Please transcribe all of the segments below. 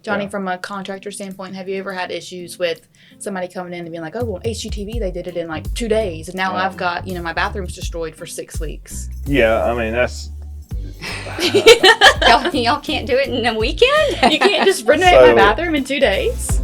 Johnny, from a contractor standpoint, have you ever had issues with somebody coming in and being like, oh, well, HGTV, they did it in like 2 days, and now I've got, my bathroom's destroyed for 6 weeks? Yeah, I mean, that's... y'all can't do it in a weekend? You can't just renovate my bathroom in 2 days?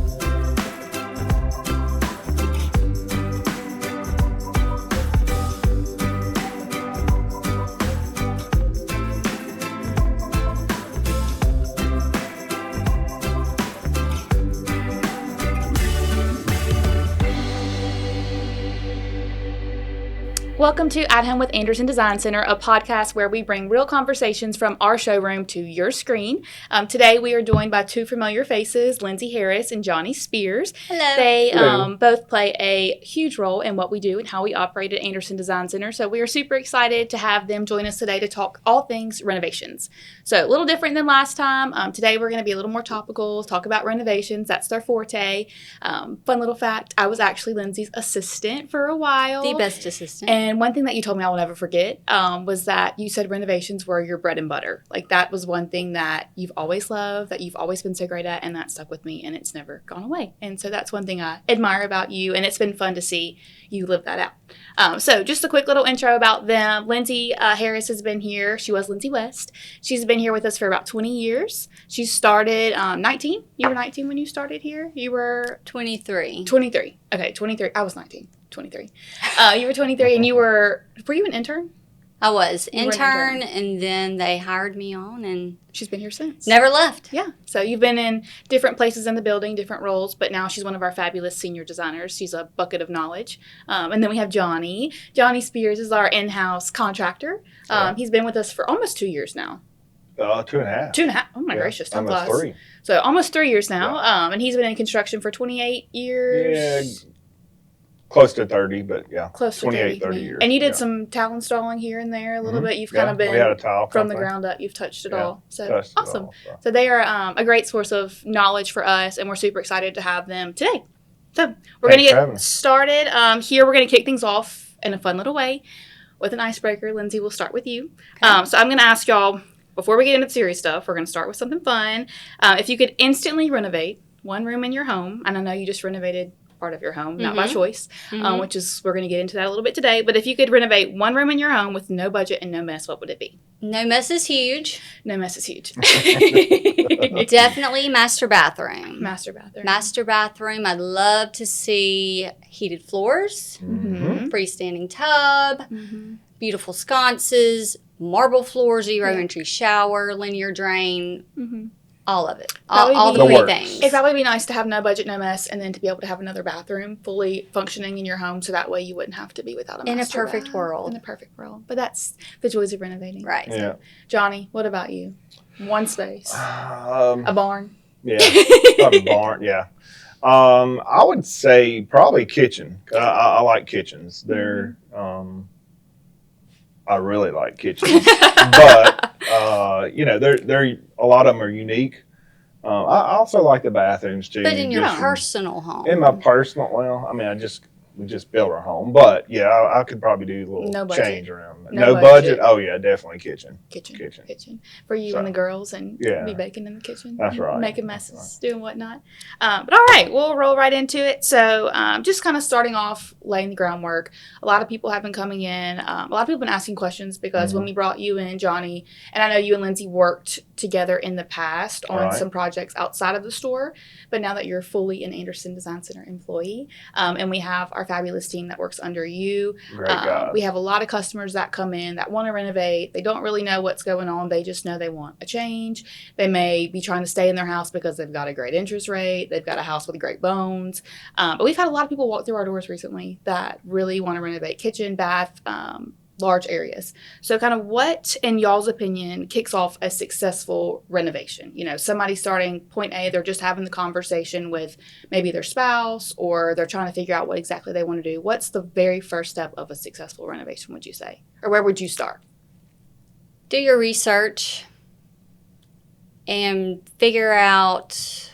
Welcome to At Home with Anderson Design Center, a podcast where we bring real conversations from our showroom to your screen. Today we are joined by two familiar faces, Lindsey Harris and Johnny Spiers. Hello. They both play a huge role in what we do and how we operate at Anderson Design Center. So we are super excited to have them join us today to talk all things renovations. So a little different than last time. Today we're going to be a little more topical, talk about renovations. That's their forte. Fun little fact, I was actually Lindsey's assistant for a while. The best assistant. And one thing that you told me I will never forget was that you said renovations were your bread and butter. Like, that was one thing that you've always loved, that you've always been so great at, and that stuck with me, and it's never gone away. And so that's one thing I admire about you, and it's been fun to see you live that out. So just a quick little intro about them. Lindsey Harris has been here. She was Lindsey West. She's been here with us for about 20 years. She started 19. You were 19 when you started here? You were? 23. 23. Okay, 23. I was 19. 23. You were 23, and were you an intern? I was intern, and then they hired me on, and she's been here since. Never left. Yeah. So you've been in different places in the building, different roles, but now she's one of our fabulous senior designers. She's a bucket of knowledge. And then we have Johnny. Johnny Spiers is our in-house contractor. He's been with us for almost 2 years now. 2.5. 2.5. Oh my gracious. Time almost flies. 3. So almost 3 years now. Yeah. And he's been in construction for 28 years. Yeah. Close to 30, but yeah. Close to 28, 30 years. And you did some tile installing here and there a little bit. You've kind of been we had a tile from company. the ground up. You've touched it all. So awesome. So they are a great source of knowledge for us, and we're super excited to have them today. So we're going to get started. Here we're going to kick things off in a fun little way with an icebreaker. Lindsey, we'll start with you. Okay. So I'm going to ask y'all, before we get into the serious stuff, we're going to start with something fun. If you could instantly renovate one room in your home, and I know you just renovated part of your home, not by choice, which is, we're going to get into that a little bit today. But if you could renovate one room in your home with no budget and no mess, what would it be? No mess is huge. No mess is huge. Definitely master bathroom. Master bathroom. Master bathroom. I'd love to see heated floors, freestanding tub, beautiful sconces, marble floor, zero entry shower, linear drain. All of it. All the three things. It'd probably be nice to have no budget, no mess, and then to be able to have another bathroom fully functioning in your home, so that way you wouldn't have to be without a master In a perfect world. In a perfect world. But that's the joys of renovating. Right. So, yeah. Johnny, what about you? One space. A barn. Yeah. A barn, yeah. I would say probably kitchen. I like kitchens. They're, I really like kitchens. But, they're a lot of them are unique. I also like the bathrooms too. But in your personal home. In my personal, we just built our home, but yeah, I could probably do a little change around. No budget. Oh yeah, definitely kitchen. For you and the girls, and be baking in the kitchen. That's right. Making messes, doing whatnot. But all right, we'll roll right into it. So just kind of starting off, laying the groundwork. A lot of people have been coming in. A lot of people have been asking questions because when we brought you in, Johnny, and I know you and Lindsey worked together in the past on some projects outside of the store, but now that you're fully an Anderson Design Center employee, and we have our fabulous team that works under you. Great guys. We have a lot of customers that come in that want to renovate. They don't really know what's going on. They just know they want a change. They may be trying to stay in their house because they've got a great interest rate. They've got a house with great bones. But we've had a lot of people walk through our doors recently that really want to renovate kitchen, bath, large areas. So kind of what, in y'all's opinion, kicks off a successful renovation? Somebody starting point A, they're just having the conversation with maybe their spouse, or they're trying to figure out what exactly they want to do. What's the very first step of a successful renovation, would you say? Or where would you start? Do your research and figure out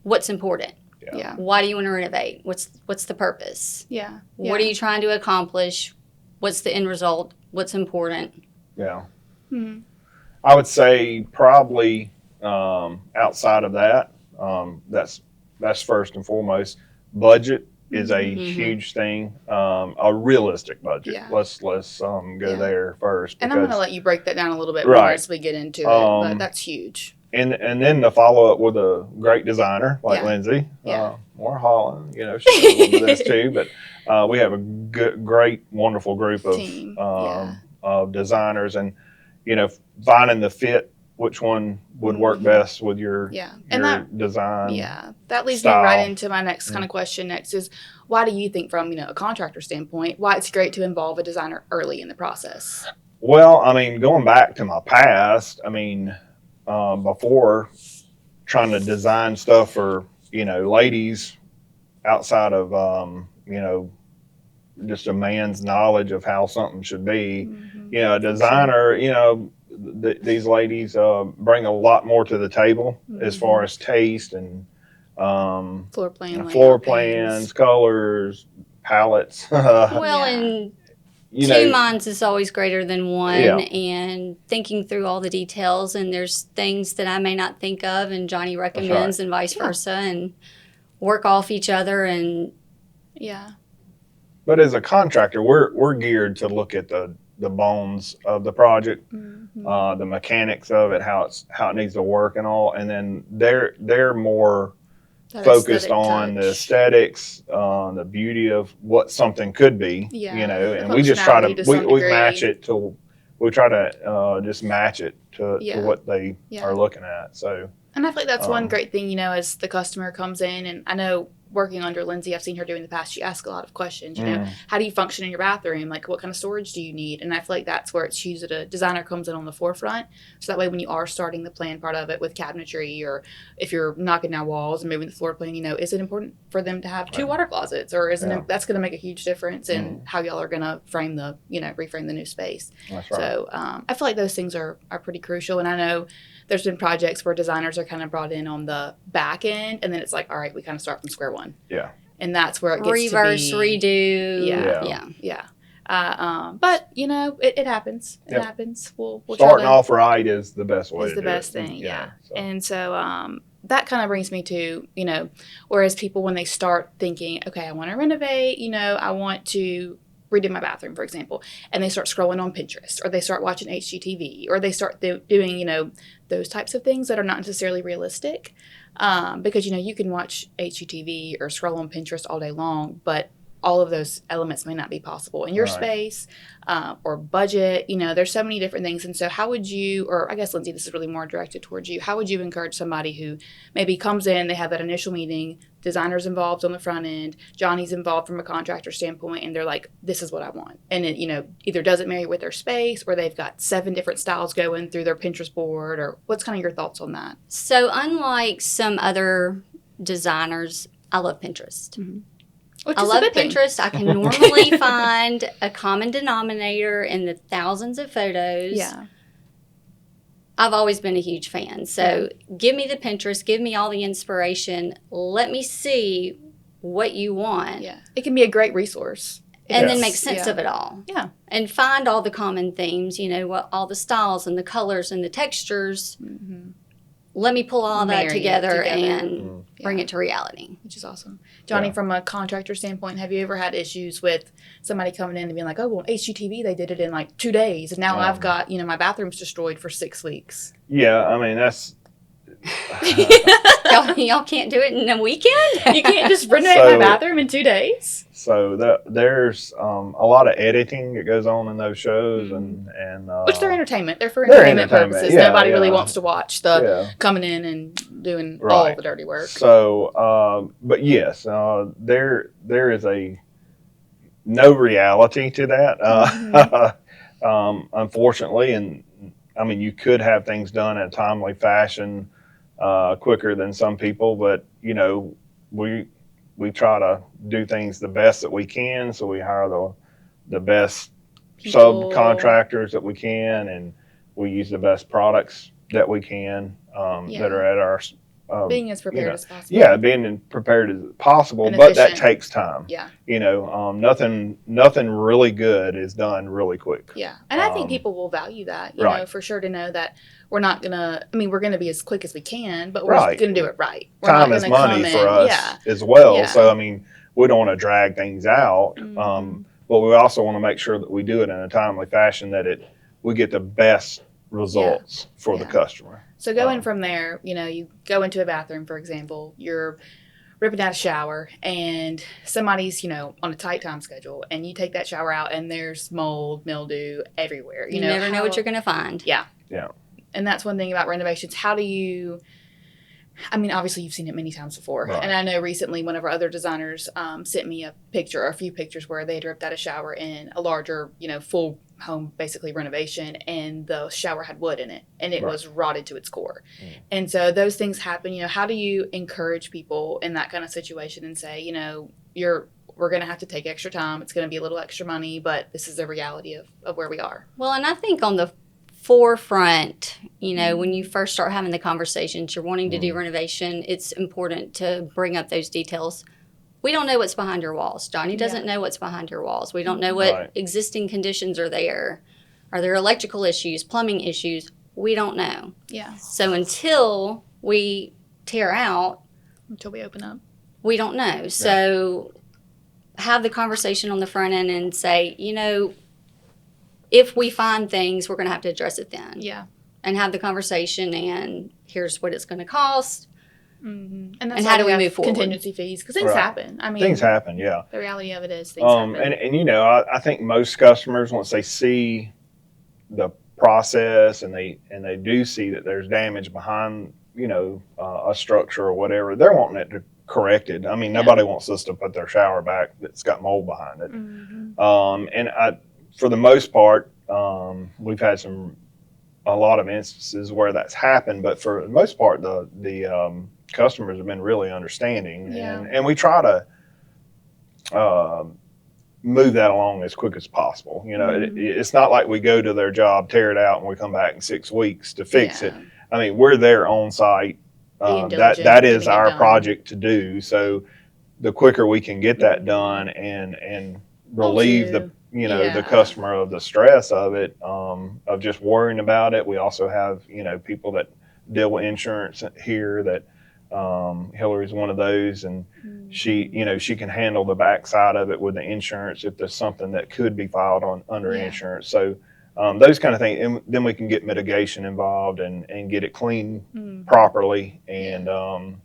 what's important. Yeah. Why do you want to renovate? What's the purpose? Yeah. What are you trying to accomplish? What's the end result? What's important? Yeah. I would say probably outside of that, that's first and foremost. Budget is a huge thing. A realistic budget. Yeah. Let's go there first. And I'm going to let you break that down a little bit Right. more as we get into it, but that's huge. And then the follow up with a great designer like Lindsey, or Holland, she's a little bit of this too. But we have a great, wonderful group of designers, and finding the fit, which one would work best with your design. Yeah, that leads me right into my next kind of question. Next is, why do you think, from a contractor standpoint, why it's great to involve a designer early in the process? Well, I mean, going back to my past, before trying to design stuff for ladies outside of just a man's knowledge of how something should be, a designer, these ladies bring a lot more to the table as far as taste and floor plans, colors, palettes. And two minds is always greater than one, and thinking through all the details, and there's things that I may not think of and Johnny recommends and vice versa, and work off each other. And but as a contractor, we're geared to look at the bones of the project, the mechanics of it, how it needs to work and all, and then they're more focused on the aesthetics, the beauty of what something could be, and we just try to we match it to just match it to what they are looking at. So, and I feel like that's one great thing, as the customer comes in, and I know working under Lindsey, I've seen her do in the past, she asks a lot of questions, how do you function in your bathroom? Like, what kind of storage do you need? And I feel like that's where it's huge that a designer comes in on the forefront. So that way, when you are starting the plan part of it with cabinetry, or if you're knocking down walls and moving the floor plan, is it important for them to have two water closets, or isn't it, that's going to make a huge difference in how y'all are going to frame the, reframe the new space. That's right. So I feel like those things are pretty crucial. And I know there's been projects where designers are kind of brought in on the back end, and then it's like, all right, we kind of start from square one. Yeah. And that's where it gets reverse, to be, redo. Yeah. But it happens. It happens. We'll starting off right is the best way. Is the best thing. Yeah. So. And so that kind of brings me to whereas people, when they start thinking, okay, I want to renovate, I want to redo my bathroom, for example, and they start scrolling on Pinterest, or they start watching HGTV, or they start doing those types of things that are not necessarily realistic, because you can watch HGTV or scroll on Pinterest all day long, but all of those elements may not be possible in your space or budget. There's so many different things. And so how would you, or I guess, Lindsey, this is really more directed towards you, how would you encourage somebody who maybe comes in, they have that initial meeting, designer's involved on the front end, Johnny's involved from a contractor standpoint, and they're like, this is what I want. And it, either doesn't marry with their space, or they've got 7 different styles going through their Pinterest board, or what's kind of your thoughts on that? So unlike some other designers, I love Pinterest. I love Pinterest. I can normally find a common denominator in the thousands of photos. Yeah. I've always been a huge fan. So give me the Pinterest, give me all the inspiration. Let me see what you want. Yeah. It can be a great resource. And then make sense of it all. Yeah. And find all the common themes, what all the styles and the colors and the textures. Let me pull all that together and bring it to reality. Which is awesome. Johnny, from a contractor standpoint, have you ever had issues with somebody coming in and being like, oh, well, HGTV, they did it in like 2 days, and now I've got, my bathroom's destroyed for 6 weeks? Yeah, I mean, that's... y'all can't do it in a weekend? You can't just renovate my bathroom in 2 days? So there's a lot of editing that goes on in those shows, and which they're entertainment. They're for entertainment purposes. Yeah, nobody really wants to watch the coming in and doing all the dirty work. So, but yes, there is no reality to that, unfortunately. And I mean, you could have things done in a timely fashion, quicker than some people, but we try to do things the best that we can. So we hire the best subcontractors that we can, and we use the best products that we can that are at being as prepared you know, as possible. yeah, being prepared as possible, And but that efficient. takes time. Yeah. Nothing really good is done really quick. Yeah. And I think people will value that, you Right. know, for sure, to know that we're not going to, I mean, we're going to be as quick as we can, but we're Right. going to do it right. We're Time not is gonna money come for in- us Yeah. as well. Yeah. So, I mean, we don't want to drag things out, Mhm. but we also want to make sure that we do it in a timely fashion that we get the best results for the Yeah. customer. So going from there, you know, you go into a bathroom, for example, you're ripping out a shower and somebody's, you know, on a tight time schedule and you take that shower out and there's mold, mildew everywhere. You never know what you're going to find. Yeah. Yeah. And that's one thing about renovations. How do you, I mean, obviously you've seen it many times before. Right. And I know recently one of our other designers sent me a picture or a few pictures where they had ripped out a shower in a larger, you know, full home, basically renovation, and the shower had wood in it and it Right. was rotted to its core. Mm. And so those things happen. You know, how do you encourage people in that kind of situation and say, you know, we're going to have to take extra time. It's going to be a little extra money, but this is the reality of where we are. Well, and I think on the forefront, you know, when you first start having the conversations, you're wanting to do renovation, it's important to bring up those details. We don't know what's behind your walls. Johnny doesn't know what's behind your walls. We don't know what Right. existing conditions are there. Are there electrical issues, plumbing issues? We don't know. Yeah. So until we tear out, Until we open up. we don't know. So have the conversation on the front end and say, you know, if we find things, we're going to have to address it then. Yeah. And have the conversation, and here's what it's going to cost. Mm-hmm. And how do we move forward? Contingency fees, because things Right. happen. I mean, Things happen, yeah. The reality of it is things happen. And you know, I think most customers, once they see the process and they do see that there's damage behind, you know, a structure or whatever, they're wanting it to corrected. I mean, nobody wants us to put their shower back that's got mold behind it. Mm-hmm. And for the most part, we've had a lot of instances where that's happened, but for the most part, the customers have been really understanding, Yeah. and we try to move that along as quick as possible. You know, Mhm. it's not like we go to their job, tear it out, and we come back in 6 weeks to fix it. Yeah. I mean, we're there on site. Being diligent, That is getting it our done. project to do. So the quicker we can get that done and relieve the Yeah. customer of the stress of it, of just worrying about it. We also have, you know, people that deal with insurance here that Hillary's one of those, and she can handle the backside of it with the insurance if there's something that could be filed under Yeah. insurance. So those kind of things, and then we can get mitigation involved and get it cleaned properly. And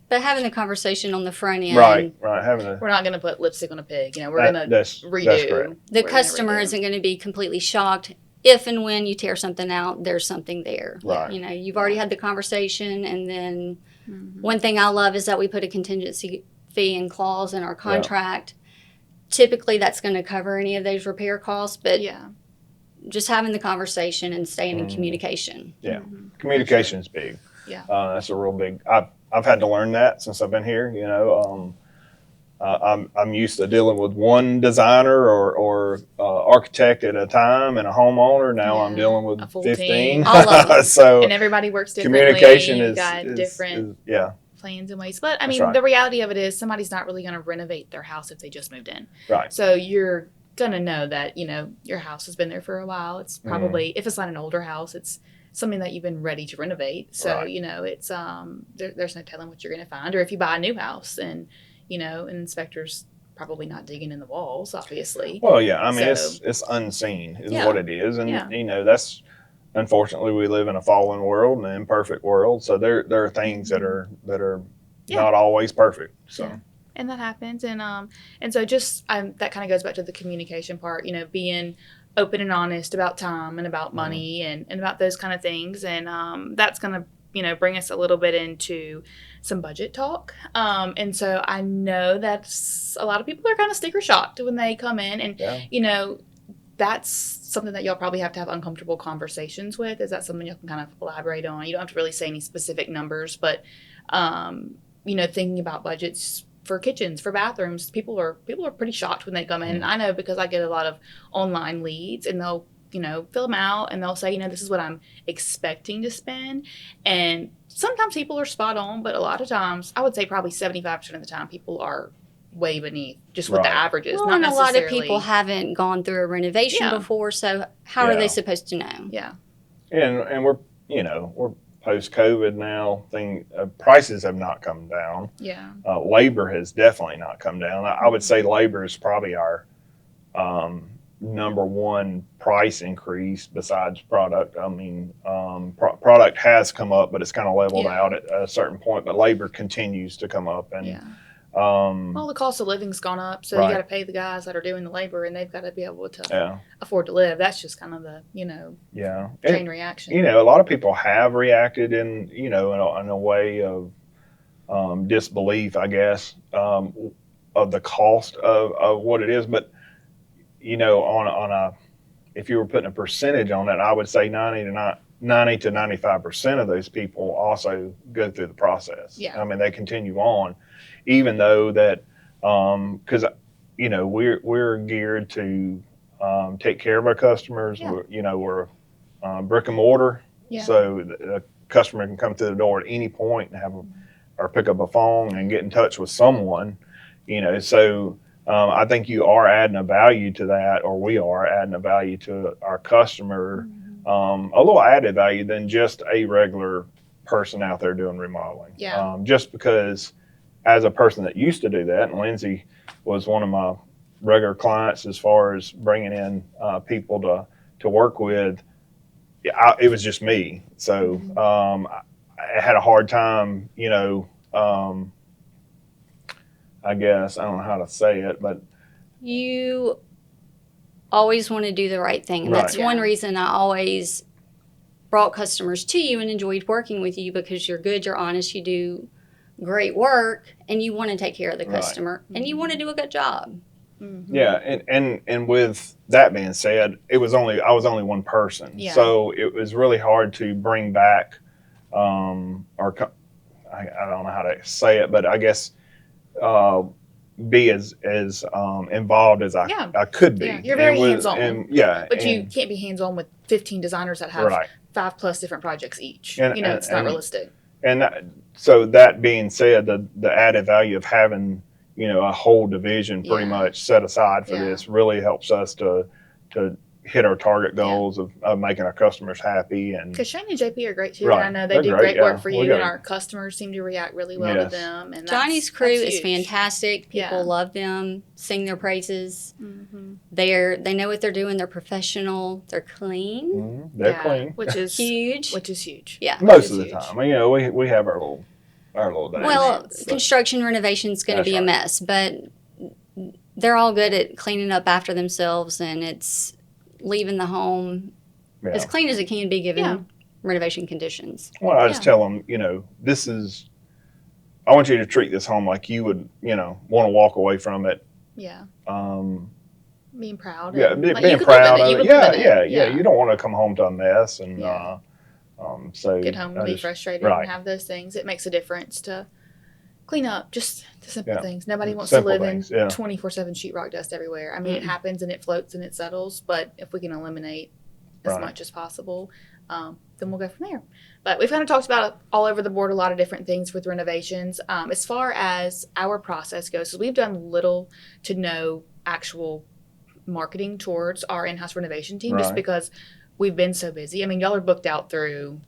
But having the conversation on the front end, right, having a We're not going to put lipstick on a pig. You know, we're going to that's redo. that's correct. the We're gonna customer redo. isn't going to be completely shocked if and when you tear something out, there's something there. Right. You know, you've already had the conversation, and then Mhm. one thing I love is that we put a contingency fee and clause in our contract. Typically, that's going to cover any of those repair costs, but Yeah. just having the conversation and staying in communication. Yeah, Mhm. communication's big. Yeah. That's a real big. I've had to learn that since I've been here. You know, I'm used to dealing with one designer or architect at a time and a homeowner. Now I'm Yeah, dealing with a full 15. team. All of them. So And everybody works differently. communication You is got different yeah, plans and ways. But I That's mean, right. the reality of it is somebody's not really going to renovate their house if they just moved in. right. So you're going to know that, you know, your house has been there for a while. It's probably, if it's not an older house, it's something that you've been ready to renovate. So, Right. you know, it's, there's no telling what you're going to find. Or if you buy a new house and, you know, an inspector's probably not digging in the walls, obviously. Well, yeah. I mean, So- it's unseen is Yeah. what it is, and Yeah. you know that's unfortunately we live in a fallen world and an imperfect world. So there are things that are Yeah. not always perfect. So. Yeah. And that happens. And so just, that kind of goes back to the communication part, you know, being open and honest about time and about money and about those kind of things. And that's going to, you know, bring us a little bit into some budget talk. And so I know that a lot of people are kind of sticker shocked when they come in and, Yeah. you know, that's something that y'all probably have to have uncomfortable conversations with. Is that something you can kind of elaborate on? You don't have to really say any specific numbers, but, you know, thinking about budgets for kitchens, for bathrooms, people are pretty shocked when they come in. And I know because I get a lot of online leads and they'll fill them out, and they'll say, this is what I'm expecting to spend. And sometimes people are spot on, but a lot of times, I would say probably 75% of the time, people are way beneath just what the average is. Well, not and a lot of necessarily. people haven't gone through a renovation before, so how are they supposed to know? Yeah. And we're post-COVID now. Prices have not come down. Yeah. Labor has definitely not come down. I would say labor is probably our number one price increase besides product. I mean, product has come up, but it's kind of leveled out at a certain point. But labor continues to come up, and well, the cost of living's gone up, so you got to pay the guys that are doing the labor, and they've got to be able to afford to live. That's just kind of the chain reaction. A lot of people have reacted in a way of disbelief, I guess, of the cost of what it is. But on a if you were putting a percentage on it, I would say 90 to 95% of those people also go through the process. Yeah. I mean, they continue on, even though that because we're geared to take care of our customers. Yeah. We're brick and mortar, Yeah. so the customer can come through the door at any point and or pick up a phone and get in touch with someone. So I think you are adding a value to that, or we are adding a value to our customer, a little added value than just a regular person out there doing remodeling. Yeah. Just because as a person that used to do that, and Lindsey was one of my regular clients as far as bringing in people to work with, it was just me. So I had a hard time, I guess, I don't know how to say it, but you always want to do the right thing. And that's one reason I always brought customers to you and enjoyed working with you, because you're good, you're honest, you do great work, and you want to take care of the customer, and you want to do a good job. Mm-hmm. Yeah, and with that being said, I was only one person, so it was really hard to bring back, I don't know how to say it, but I guess be as involved as I could be. Yeah, you're very hands-on. But you and, can't be hands-on with 15 designers that have 5+ different projects each. It's not realistic. And so that being said, the added value of having a whole division pretty much set aside for this really helps us to hit our target goals of making our customers happy. And because Shane and JP are great too, and I know they do great work for you, and our customers seem to react really well to them. And Johnny's crew is fantastic. People love them, sing their praises. Mm-hmm. They know what they're doing. They're professional. They're clean. Mm-hmm. They're clean, which is huge. Which is huge. Yeah, most of the time. we have our little days. Well, construction renovation is going to be a mess, but they're all good at cleaning up after themselves, and it's leaving the home as clean as it can be given renovation conditions. Well, I just tell them, I want you to treat this home like you would, want to walk away from it. Yeah. Being proud. Yeah, being proud of it. Yeah. You don't want to come home to a mess and so get home and be frustrated and have those things. It makes a difference to clean up, just the simple things. Nobody wants to live in 24/7 sheetrock dust everywhere. I mean, it happens and it floats and it settles, but if we can eliminate as much as possible, then we'll go from there. But we've kind of talked about all over the board a lot of different things with renovations. As far as our process goes, so we've done little to no actual marketing towards our in-house renovation team just because we've been so busy. I mean, y'all are booked out through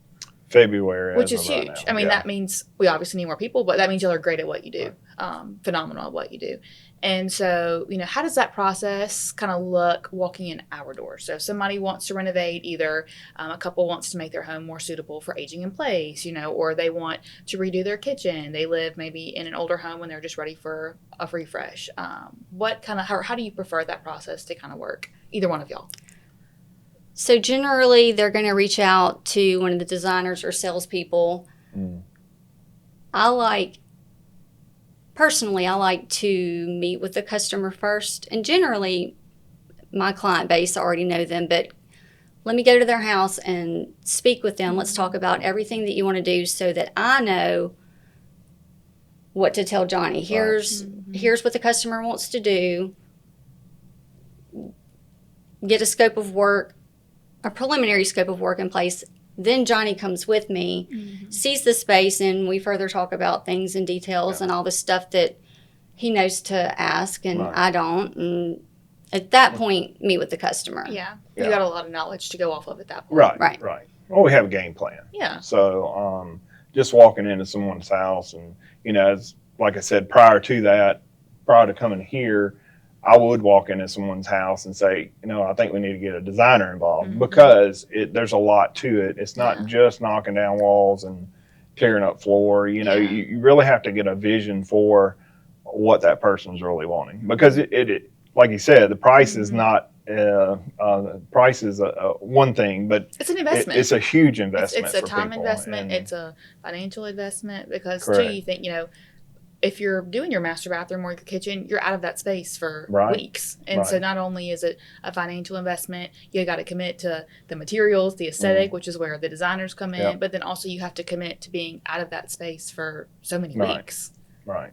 February, which is huge. I mean, that means we obviously need more people, but that means y'all are great at what you do, phenomenal at what you do. And so, how does that process kind of look walking in our door? So if somebody wants to renovate, either a couple wants to make their home more suitable for aging in place, or they want to redo their kitchen. They live maybe in an older home and they're just ready for a refresh. How do you prefer that process to kind of work? Either one of y'all. So generally, they're going to reach out to one of the designers or salespeople. Personally, I like to meet with the customer first. And generally, my client base, I already know them, but let me go to their house and speak with them. Let's talk about everything that you want to do so that I know what to tell Johnny. Here's what the customer wants to do. Get a scope of work. a preliminary scope of work in place. Then Johnny comes with me, sees the space, and we further talk about things and details and all the stuff that he knows to ask and I don't. And at that point, meet with the customer. Yeah. You got a lot of knowledge to go off of at that point. Right. Well, we have a game plan. Yeah. So just walking into someone's house and, as like I said, prior to coming here, I would walk into someone's house and say, I think we need to get a designer involved because there's a lot to it. It's not just knocking down walls and tearing up floor. You really have to get a vision for what that person's really wanting because it like you said, the price is not price is one thing, but it's an investment. It's a huge investment. It's a for time people. investment. It's a financial investment because Correct. too, you think if you're doing your master bathroom or your kitchen, you're out of that space for weeks. And so not only is it a financial investment, you got to commit to the materials, the aesthetic, which is where the designers come in, but then also you have to commit to being out of that space for so many weeks. Right.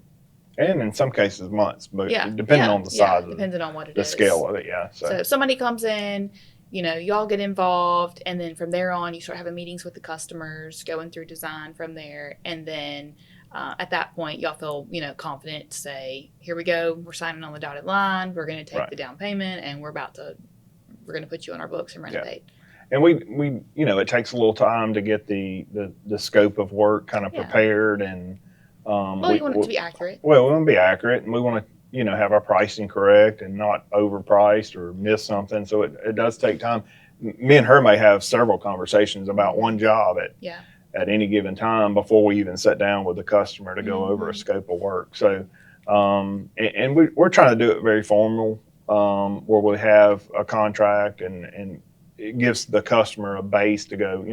And in some cases months, but depending on the size of depending on what it the is. scale of it, So if somebody comes in, y'all get involved, and then from there on, you start having meetings with the customers, going through design from there, and then at that point, y'all feel, confident to say, here we go, we're signing on the dotted line, we're going to take the down payment, and we're going to put you on our books and renovate. And we it takes a little time to get the scope of work kind of prepared and we want it to be accurate. Well, we want to be accurate, and we want to, have our pricing correct and not overpriced or miss something. So it does take time. Me and her may have several conversations about one job at any given time before we even sit down with the customer to go over a scope of work. So, and we're trying to do it very formal, where we have a contract and it gives the customer a base to go,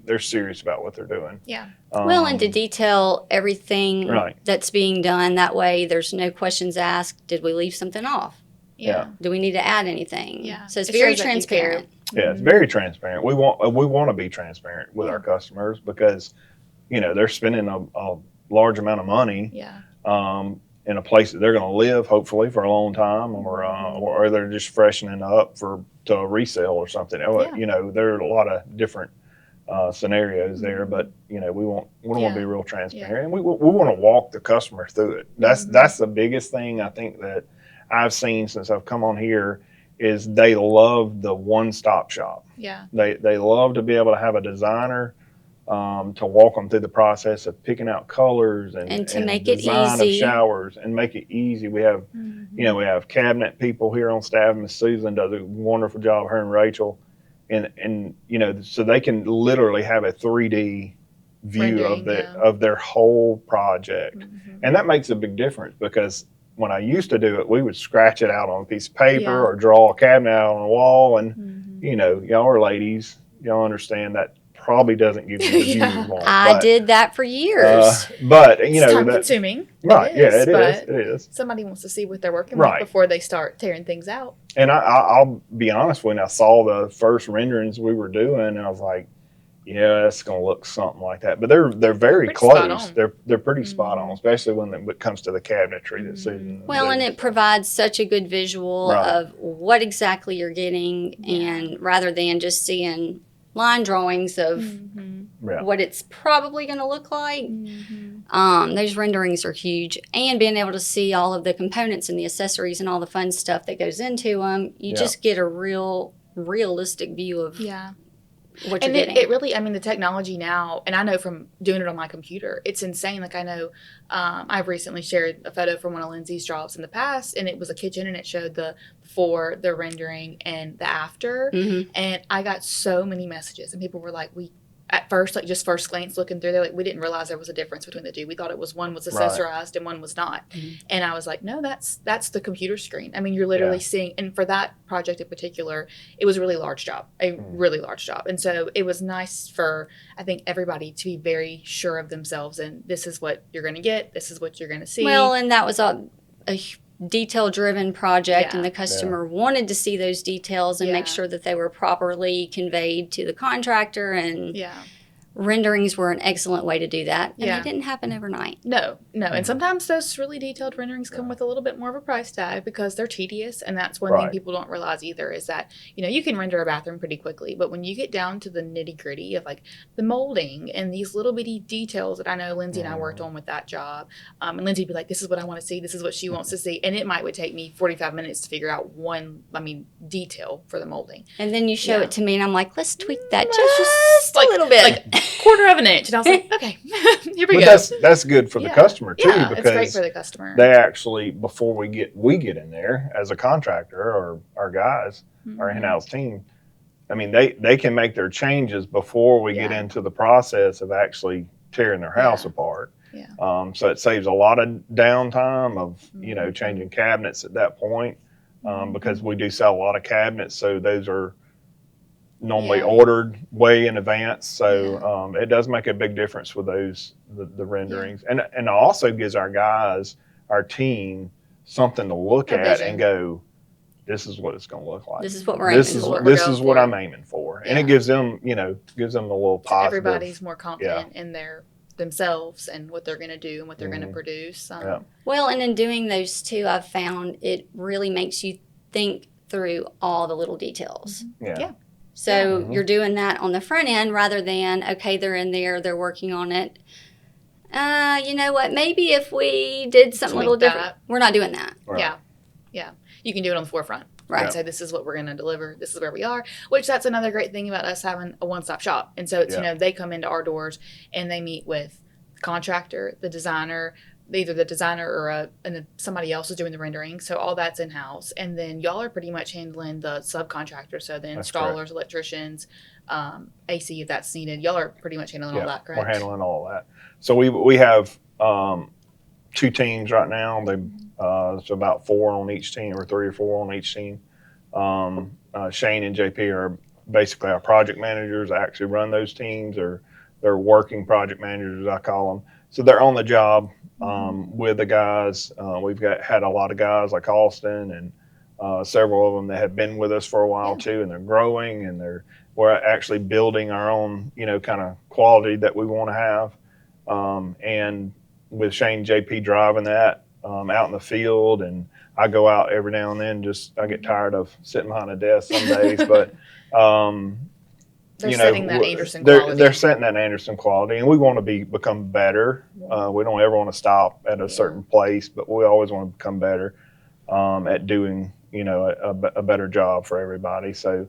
they're serious about what they're doing. Yeah. And to detail everything that's being done. That way there's no questions asked. Did we leave something off? Yeah. Do we need to add anything? Yeah. So it's very transparent. Yeah, it's very transparent. We want to be transparent with our customers because, they're spending a large amount of money. Yeah. In a place that they're going to live, hopefully, for a long time, or they're just freshening up to a resale or something. There are a lot of different scenarios there, but we want to be real transparent, and we want to walk the customer through it. That's the biggest thing I think that I've seen since I've come on here is they love the one-stop shop. Yeah, they love to be able to have a designer. To walk them through the process of picking out colors and to make it design easy. of showers and make it easy. We have, we have cabinet people here on staff. Miss Susan does a wonderful job. Her and Rachel, and so they can literally have a 3D view of their whole project, and that makes a big difference because when I used to do it, we would scratch it out on a piece of paper or draw a cabinet out on a wall, and y'all are ladies, y'all understand that. Probably doesn't give you the view you want. I did that for years. But it's time consuming. Right? It is. Somebody wants to see what they're working with before they start tearing things out. And I'll be honest, when I saw the first renderings we were doing, and I was like, "Yeah, it's going to look something like that." But they're very close. They're pretty spot on, especially when it comes to the cabinetry that Susan. And it provides such a good visual of what exactly you're getting, and rather than just seeing line drawings of what it's probably going to look like. Those renderings are huge, and being able to see all of the components and the accessories and all the fun stuff that goes into them, you just get a realistic view of what you're getting. It really, the technology now, and I know from doing it on my computer, it's insane. Like I know I've recently shared a photo from one of Lindsey's jobs in the past, and it was a kitchen, and it showed the before, the rendering, and the after. And I got so many messages, and people were like, at first, like just first glance looking through, they're like, we didn't realize there was a difference between the two. We thought it was one was accessorized and one was not. And I was like, no, that's the computer screen. You're literally seeing, and for that project in particular, it was a really large job, really large job. And so it was nice for, I think, everybody to be very sure of themselves, and this is what you're going to get, this is what you're going to see. Well, and that was a detail-driven project, and the customer wanted to see those details and make sure that they were properly conveyed to the contractor. And renderings were an excellent way to do that. And Yeah. they didn't happen overnight. No. And sometimes those really detailed renderings come with a little bit more of a price tag because they're tedious. And that's one thing Right. people don't realize either is that, you can render a bathroom pretty quickly. But when you get down to the nitty gritty of like the molding and these little bitty details that I know Lindsey and I worked on with that job, and Lindsey would be like, this is what I want to see. This is what she wants to see. And it would take me 45 minutes to figure out detail for the molding. And then you show Yeah. it to me, and I'm like, let's tweak that Just just a little bit. Like quarter of an inch. And I was like, okay, here we But go. that's good for the Yeah. customer too, Yeah, it's great because for the customer. they actually, before we get in there as a contractor or our guys, our Mhm. in-house team, I mean, they can make their changes before we get Yeah. into the process of actually tearing their house Yeah. apart. Yeah. So it saves a lot of downtime of, Mhm. changing cabinets at that point, Mhm. because we do sell a lot of cabinets. So those are normally Yeah. ordered way in advance. So it does make a big difference with the renderings. And it also gives our guys, our team, something to look A at vision. and go, this is what it's going to look like. This is what we're aiming This is for. what we're this going is what for. I'm aiming for, and Yeah. it gives them, gives them a little So positive. everybody's more confident in themselves and what they're going to do and what they're going to produce. Yeah. Well, and in doing those two, I've found it really makes you think through all the little details. Yeah. Yeah. So Mhm. you're doing that on the front end rather than, okay, they're in there, they're working on it. You know what? Maybe if we did something a Tweak little different. that. We're not doing that. Right. Yeah. You can do it on the forefront. Right. And say, this is what we're going to deliver. This is where we are, which that's another great thing about us having a one-stop shop. And so it's, Yeah. they come into our doors and they meet with the contractor, the designer, either the designer or somebody else is doing the rendering. So all that's in-house. And then y'all are pretty much handling the subcontractor. So the That's installers, correct. electricians, AC if that's needed. Y'all are pretty much handling all that, correct? We're handling all that. So we have two teams right now. It's about 4 on each team, or 3 or 4 on each team. Shane and JP are basically our project managers. I actually run those teams, or they're working project managers, I call them. So they're on the job with the guys. We've had a lot of guys like Austin and several of them that have been with us for a while too, and they're growing, and we're actually building our own, kind of quality that we want to have. And with Shane and JP driving that out in the field, and I go out every now and then. I get tired of sitting behind a desk some days, but They're setting that Anderson they're quality. setting that Anderson quality, and we want to become better. We don't ever want to stop at a certain place, but we always want to become better at doing, a better job for everybody. So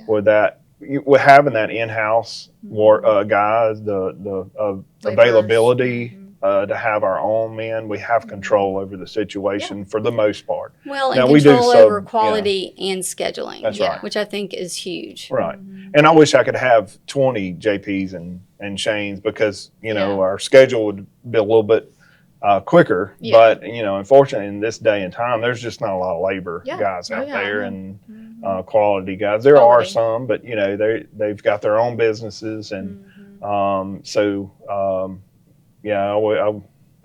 with that, with having that in-house guys, the availability to have our own men, we have control over the situation for the most part. Well, Now, and we do control sub- over quality and scheduling. That's right. Which I think is huge. Right. And I wish I could have 20 JPs and Shanes, because, our schedule would be a little bit quicker. Yeah. But, unfortunately, in this day and time, there's just not a lot of labor guys out there, and quality guys. There are some, but, they've got their own businesses. And I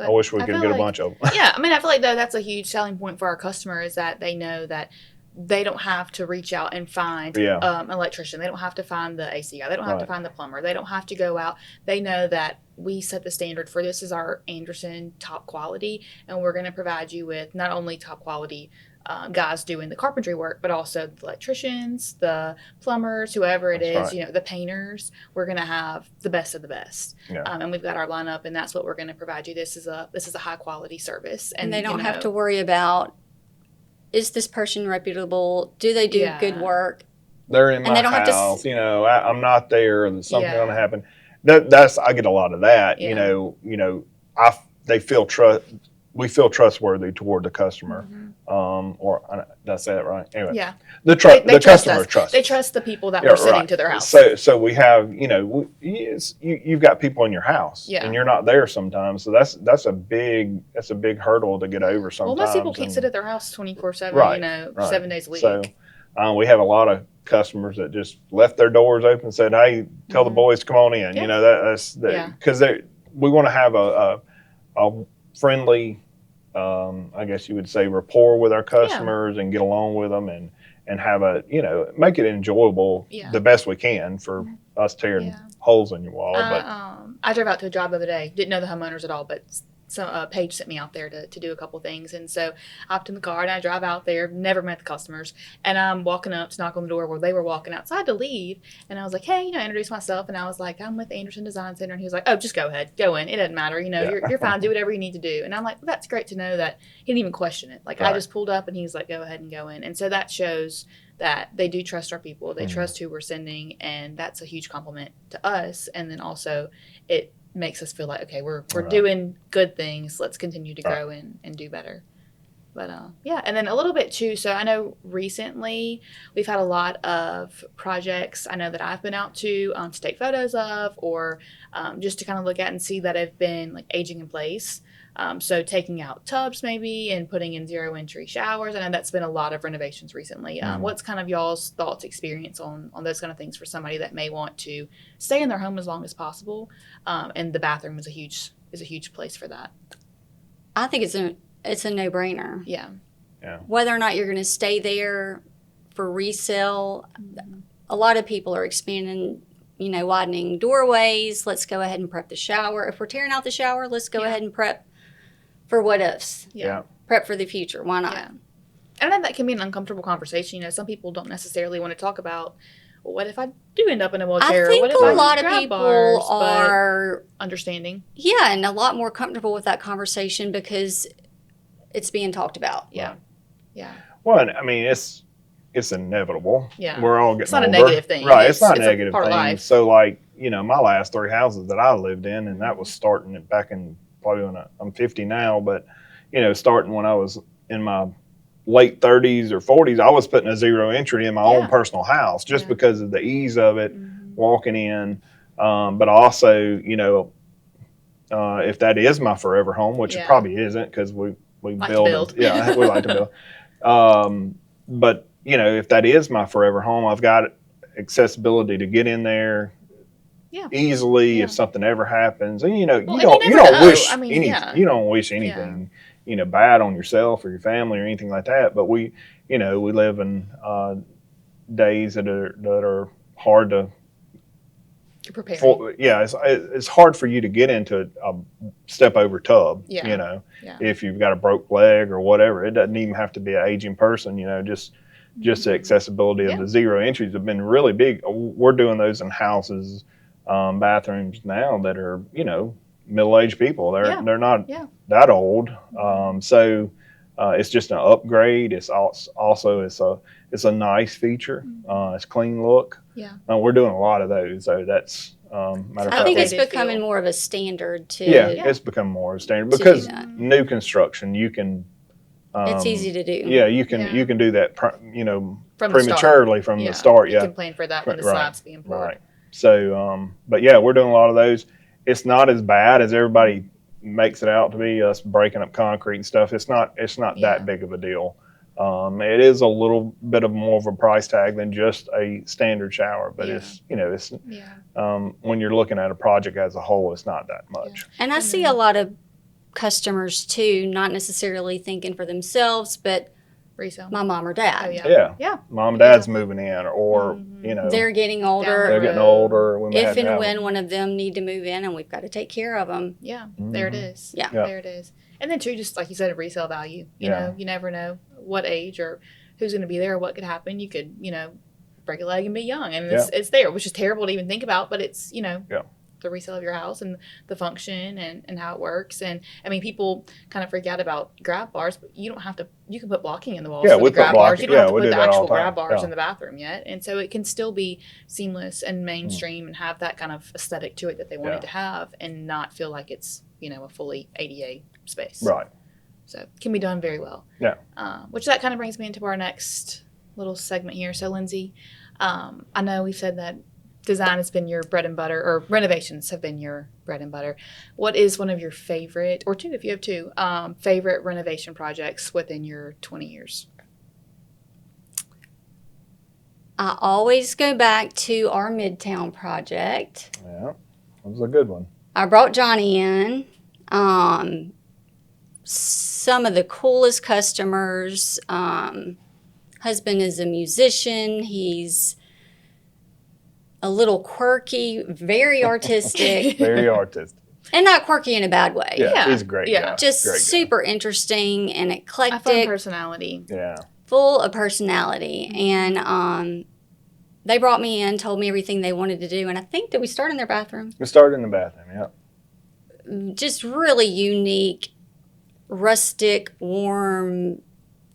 wish we could get a bunch of them. Yeah, I feel like that's a huge selling point for our customer, is that they know that they don't have to reach out and find an electrician. They don't have to find the AC guy. They don't have to find the plumber. They don't have to go out. They know that we set the standard for this is our Anderson top quality, and we're going to provide you with not only top quality guys doing the carpentry work, but also the electricians, the plumbers, whoever it is, the painters. We're going to have the best of the best. Yeah. And we've got our lineup, and that's what we're going to provide you. This is a high quality service. And they don't have to worry about, is this person reputable? Do they do good work? They're in my house, I'm not there, and something's going to happen. I get a lot of that. They feel we feel trustworthy toward the customer. Or did I say that right? Anyway, the customer trusts. They trust the people that we're sending to their house. So we have, you've got people in your house, and you're not there sometimes. So that's a big hurdle to get over sometimes. Well, most people can't sit at their house 24/7, right. 7 days a week. So we have a lot of customers that just left their doors open and said, "Hey, tell the boys to come on in." That's because we want to have a friendly, I guess you would say, rapport with our customers and get along with them, and have make it enjoyable Yeah. the best we can for us tearing Yeah. holes in your wall. But I drove out to a job the other day. Didn't know the homeowners at all, but Paige sent me out there to do a couple things. And so I hopped in the car and I drive out there. Never met the customers. And I'm walking up to knock on the door where they were walking outside to leave. And I was like, hey, introduce myself. And I was like, I'm with Anderson Design Center. And he was like, oh, just go ahead. Go in. It doesn't matter. You're fine. Do whatever you need to do. And I'm like, well, that's great to know that he didn't even question it. Like, I just pulled up and he was like, go ahead and go in. And so that shows that they do trust our people. They trust who we're sending. And that's a huge compliment to us. And then also it makes us feel like, okay, we're doing good things. Let's continue to grow and do better. But yeah, and then a little bit too. So I know recently we've had a lot of projects I know that I've been out to take photos of, or just to kind of look at and see that have been like aging in place. So taking out tubs maybe and putting in zero entry showers. I know that's been a lot of renovations recently. What's kind of y'all's thoughts, experience on those kind of things for somebody that may want to stay in their home as long as possible? And the bathroom is a huge place for that. I think it's a no-brainer. Yeah. Whether or not you're going to stay there for resale, a lot of people are expanding, widening doorways. Let's go ahead and prep the shower. If we're tearing out the shower, let's go ahead and prep for what ifs. Yeah. Prep for the future. Why not? Yeah. And then that can be an uncomfortable conversation. Some people don't necessarily want to talk about, well, what if I do end up in a wheelchair? I think what if a I lot of grab people bars, are understanding. Yeah, and a lot more comfortable with that conversation because it's being talked about. Yeah. Yeah. Well, I mean, it's inevitable. Yeah. We're all getting It's not older. a negative thing. Right. It's not a a negative part of thing. life. So, like, my last 3 houses that I lived in, and that was starting back in probably when I'm 50 now, but, starting when I was in my late 30s or 40s, I was putting a zero entry in my own personal house just because of the ease of it, walking in. But also, if that is my forever home, which it probably isn't because we like build. We like to build. But if that is my forever home, I've got accessibility to get in there easily if something ever happens. And you don't wish anything bad on yourself or your family or anything like that. But we live in days that are hard to prepare. It's hard for you to get into a step over tub. If you've got a broke leg or whatever, it doesn't even have to be an aging person. Just the accessibility of the zero entries have been really big. We're doing those in houses, bathrooms now that are middle-aged people. They're not that old. So it's just an upgrade. It's also it's a nice feature. It's clean look. We're doing a lot of those. So that's I think it's becoming more of a standard too. It's become more of a standard because new construction you can. It's easy to do. Yeah, you can do that. From prematurely from the start. You can plan for that when the slab's being poured. Right. So, but yeah, we're doing a lot of those. It's not as bad as everybody makes it out to be. Us breaking up concrete and stuff. It's not that big of a deal. It is a little bit of more of a price tag than just a standard shower, but it's when you're looking at a project as a whole, it's not that much. And I see a lot of customers too, not necessarily thinking for themselves, but resale. My mom or dad. Yeah. Mom and dad's moving in, or they're getting older. They're getting older. If and when one of them need to move in, and we've got to take care of them. Yeah, there it is. Yeah, there it is. And then too, just like you said, a resale value. You know, you never know what age or who's going to be there or what could happen. You could, break a leg and be young, and it's there, which is terrible to even think about, but it's the resale of your house and the function and how it works. And I mean, people kind of freak out about grab bars, but you don't have to. You can put blocking in the walls for the grab bars. You don't have to put the actual grab bars in the bathroom yet, and so it can still be seamless and mainstream and have that kind of aesthetic to it that they want it to have, and not feel like it's a fully ADA space. Right. So it can be done very well. Yeah. Which that kind of brings me into our next little segment here. So Lindsey, I know we've said that design has been your bread and butter, or renovations have been your bread and butter. What is one of your favorite, or two if you have two, favorite renovation projects within your 20 years? I always go back to our Midtown project. Yeah, that was a good one. I brought Johnny in. Some of the coolest customers. husband is a musician. He's a little quirky, very artistic, Very artistic. and not quirky in a bad way. Yeah, he's a great Yeah. guy. Just Great guy. super interesting and A fun eclectic, personality. Yeah. full of personality. And they brought me in, told me everything they wanted to do. And I think that we started in their bathroom. We started in the bathroom, yeah. Just really unique, rustic, warm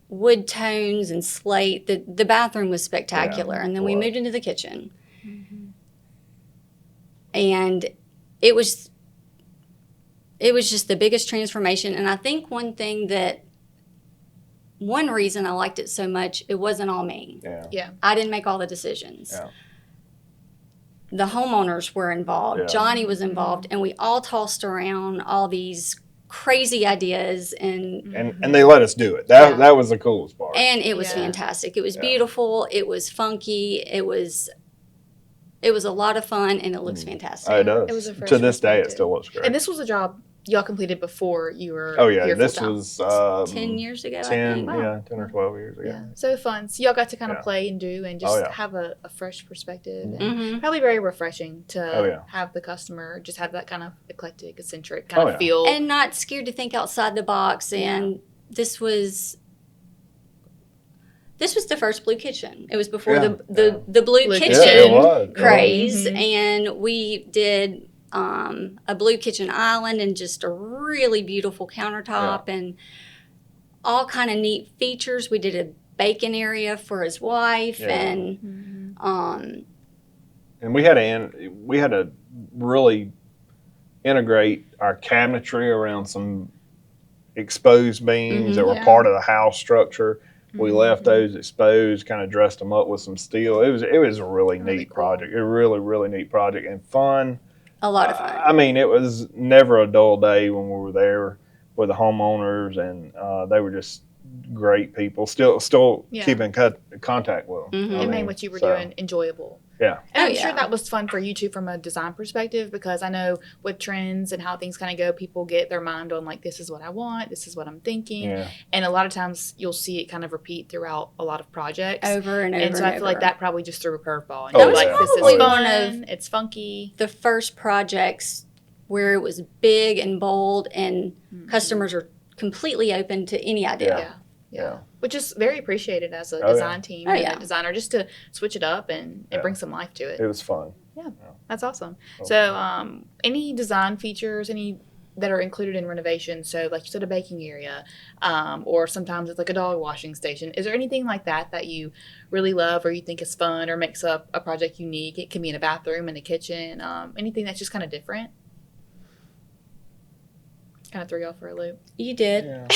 wood tones and slate. The bathroom was spectacular. Yeah, And then it we was. moved into the kitchen. And it was just the biggest transformation. And I think one reason I liked it so much, it wasn't all me. Yeah. Yeah. I didn't make all the decisions. Yeah. The homeowners were involved. Yeah. Johnny was involved, and we all tossed around all these crazy ideas, and And they let us do it. That was the coolest part. it was Yeah. fantastic. It was Yeah. beautiful. It was funky. It was a lot of fun, and it looks fantastic. Oh, it does. It was a fresh to this day, it perspective. still looks great. And this was a job y'all completed before you were oh yeah, here this full-time. was 10 years ago, I 10, think. Wow. 10 or 12 years ago. Yeah, so fun. So y'all got to kind of Yeah. play and do and just Oh, yeah. have a fresh perspective. And Mhm. probably very refreshing to Oh, yeah. have the customer just have that kind of eclectic, eccentric kind Oh, of yeah. feel. And not scared to think outside the box. And this was the first blue kitchen. It was before Yeah, the blue Blue kitchen Yeah, it was. craze, Mhm. and we did a blue kitchen island and just a really beautiful countertop and all kind of neat features. We did a bacon area for his wife, Yeah. and Mhm. And we had to really integrate our cabinetry around some exposed beams Mhm. that were Yeah. part of the house structure. We Mhm. left those exposed, kind of dressed them up with some steel. It was a really Really neat cool. project. A really neat project and fun. a lot of fun. I mean, it was never a dull day when we were there with the homeowners, and they were just great people. Still Yeah. keeping contact with them. Mhm. I It made mean, what you were so, doing enjoyable. Yeah. And Oh, I'm sure yeah. that was fun for you too from a design perspective, because I know with trends and how things kind of go, people get their mind on like, this is what I want, this is what I'm thinking. Yeah. And a lot of times you'll see it kind of repeat throughout a lot of projects. Over and over And so I feel like over. that probably just threw a curveball. And Oh, you're like, yeah. this is Probably fun, one it's funky. the first projects where it was big and bold, and customers are completely open to any idea. Yeah. Yeah. Which is very appreciated as a Oh, design yeah. team Oh, and yeah. a designer, just to switch it up and Yeah. bring some life to it. It was fun. That's awesome. Okay. So, any design features, any that are included in renovations? So, like you said, a baking area, or sometimes it's like a dog washing station. Is there anything like that you really love, or you think is fun, or makes up a project unique? It can be in a bathroom, in a kitchen, anything that's just kind of different. Kind of threw y'all for a loop. You did. Yeah.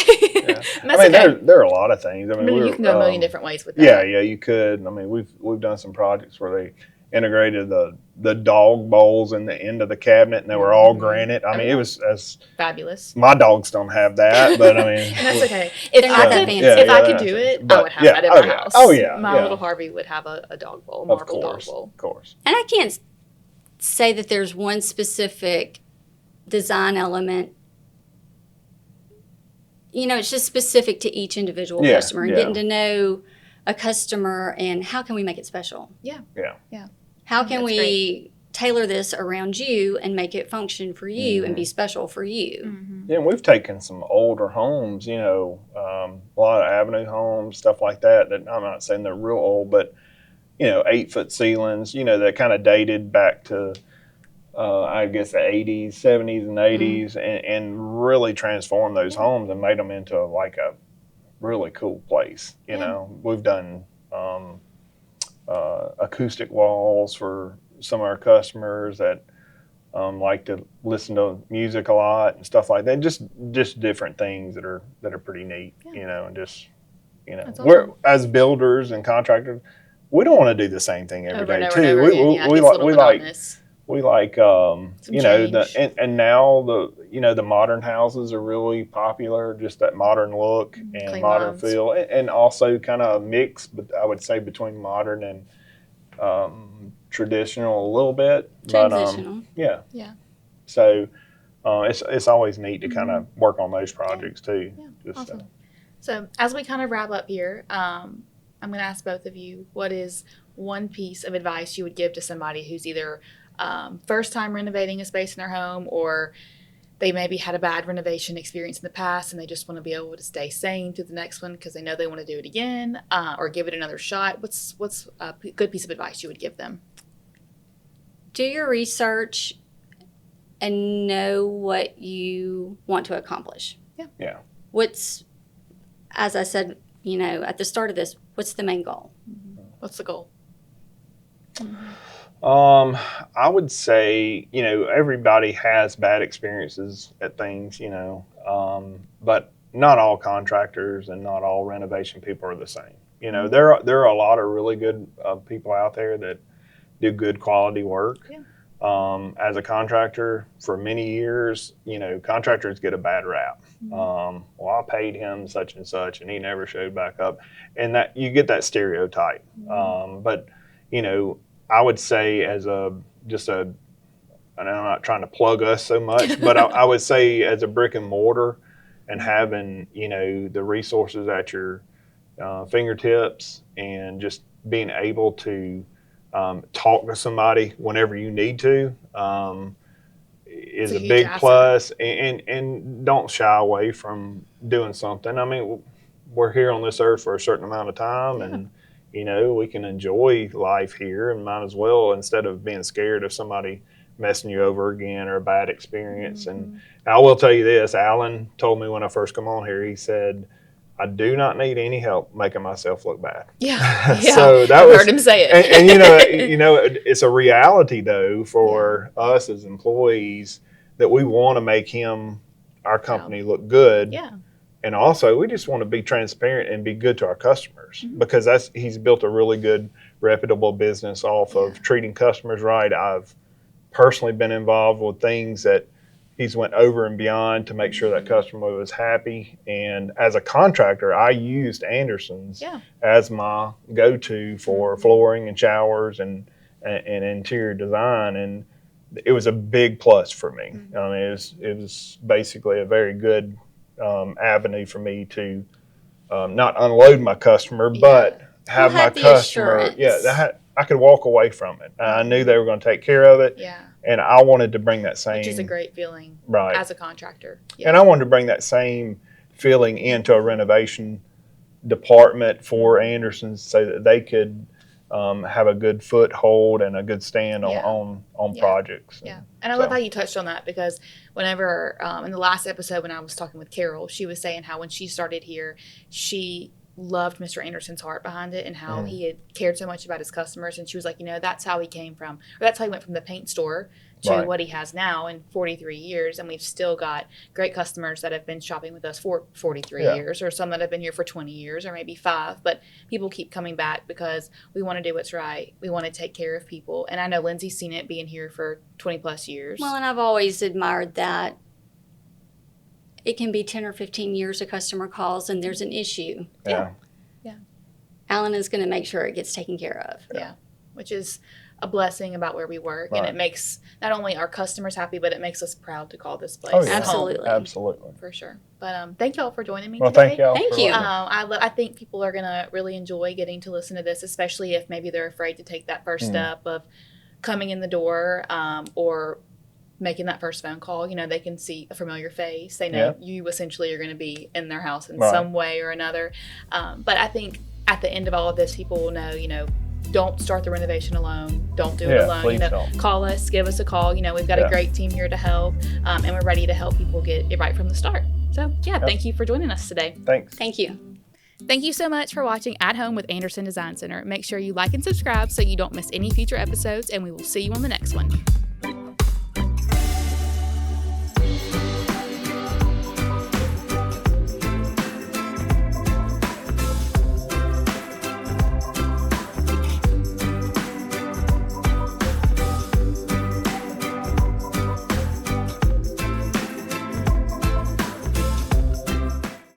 And I that's mean, okay. there are a lot of things. I I mean, mean, we you were, can go a million different ways with that. Yeah, you could. I mean, we've done some projects where they integrated the dog bowls in the end of the cabinet, and they were all Mhm. granite. I mean, it was as Fabulous. my dogs don't have that, but I mean, And that's okay. If They're I not that could, fancy. if I yeah, could do it, I but- would have yeah, that in oh, my yeah. house. Oh, yeah, My yeah. little Harvey would have a dog bowl, Of marble dog course, bowl. of course. And I can't say that there's one specific design element. You know, it's just specific to each individual Yeah, customer, and yeah. getting to know a customer and how can we make it special? Yeah. Yeah. How can That's we tailor this around you and make it function for you and be special for you? Mm-hmm. Yeah, and we've taken some older homes, a lot of Avenue homes, stuff like that. That I'm not saying they're real old, but 8-foot ceilings, that kind of dated back to, I guess, the 80s, 70s, and 80s, and really transformed those homes and made them into like a really cool place. We've done acoustic walls for some of our customers that like to listen to music a lot and stuff like that. Just different things that are pretty neat, and just That's we're awesome. as builders and contractors, we don't want to do the same thing every Over and day over too. and over again. Yeah, it We gets a little we like monotonous. we like Some change. and now the modern houses are really popular, just that modern look and Clean modern lines. feel, and also kind of a mix, but I would say between modern and traditional a little bit. Transitional. But yeah. Yeah. So it's always neat to kind of work on those projects too. Yeah. Just, Awesome. So as we kind of wrap up here, I I'm going to ask both of you, what is one piece of advice you would give to somebody who's either first time renovating a space in their home, or they maybe had a bad renovation experience in the past and they just want to be able to stay sane through the next one because they know they want to do it again, or give it another shot? What's a good piece of advice you would give them? Do your research and know what you want to accomplish. Yeah. As I said, at the start of this, what's the main goal? What's the goal? I would say, everybody has bad experiences at things, but not all contractors and not all renovation people are the same. There are a lot of really good people out there that do good quality work. Yeah. As a contractor for many years, contractors get a bad rap. Well, I paid him such and such and he never showed back up, and that you get that stereotype. But I would say and I'm not trying to plug us so much, but I would say as a brick and mortar and having, the resources at your fingertips and just being able to talk to somebody whenever you need to is a big plus, and don't shy away from doing something. I mean, we're here on this earth for a certain amount of time, and we can enjoy life here, and might as well, instead of being scared of somebody messing you over again or a bad experience. And I will tell you this, Alan told me when I first come on here, he said, I do not need any help making myself look bad. Yeah. So I've heard him say it. and it's a reality though for us as employees that we want to make our company look good. Yeah. And also we just want to be transparent and be good to our customers, because he's built a really good, reputable business off of treating customers right. I've personally been involved with things that he's went over and beyond to make sure that customer was happy. And as a contractor, I used Anderson's as my go-to for flooring and showers and interior design. And it was a big plus for me. I mean, it was basically a very good avenue for me to not unload my customer, but have my customer. I could walk away from it. I knew they were going to take care of it. Yeah. And I wanted to bring that same, which is a great feeling, as a contractor. Yeah. And I wanted to bring that same feeling into a renovation department for Anderson's, so that they could have a good foothold and a good stand on projects. Yeah, and I love how you touched on that, because whenever in the last episode when I was talking with Carol, she was saying how when she started here, she loved Mr. Anderson's heart behind it and how he had cared so much about his customers. And she was like, that's how he came from, or that's how he went from the paint store to what he has now in 43 years. And we've still got great customers that have been shopping with us for 43 years, or some that have been here for 20 years or maybe 5. But people keep coming back because we want to do what's right. We want to take care of people. And I know Lindsey's seen it being here for 20 plus years. Well, and I've always admired that. It can be 10 or 15 years a customer calls and there's an issue. Yeah. Alan is going to make sure it gets taken care of. Yeah. Which is a blessing about where we work. And it makes not only our customers happy, but it makes us proud to call this place Absolutely. home. Absolutely. For sure. But thank y'all for joining me today. Thank y'all. Thank you. I think people are going to really enjoy getting to listen to this, especially if maybe they're afraid to take that first step of coming in the door, or making that first phone call. They can see a familiar face. They know you essentially are going to be in their house in some way or another. But I think at the end of all of this, people will know, don't start the renovation alone. Don't do it alone. Don't. Call us, give us a call. We've got a great team here to help, and we're ready to help people get it right from the start. So thank you for joining us today. Thanks. Thank you. Thank you so much for watching At Home with Anderson Design Center. Make sure you like and subscribe so you don't miss any future episodes, and we will see you on the next one.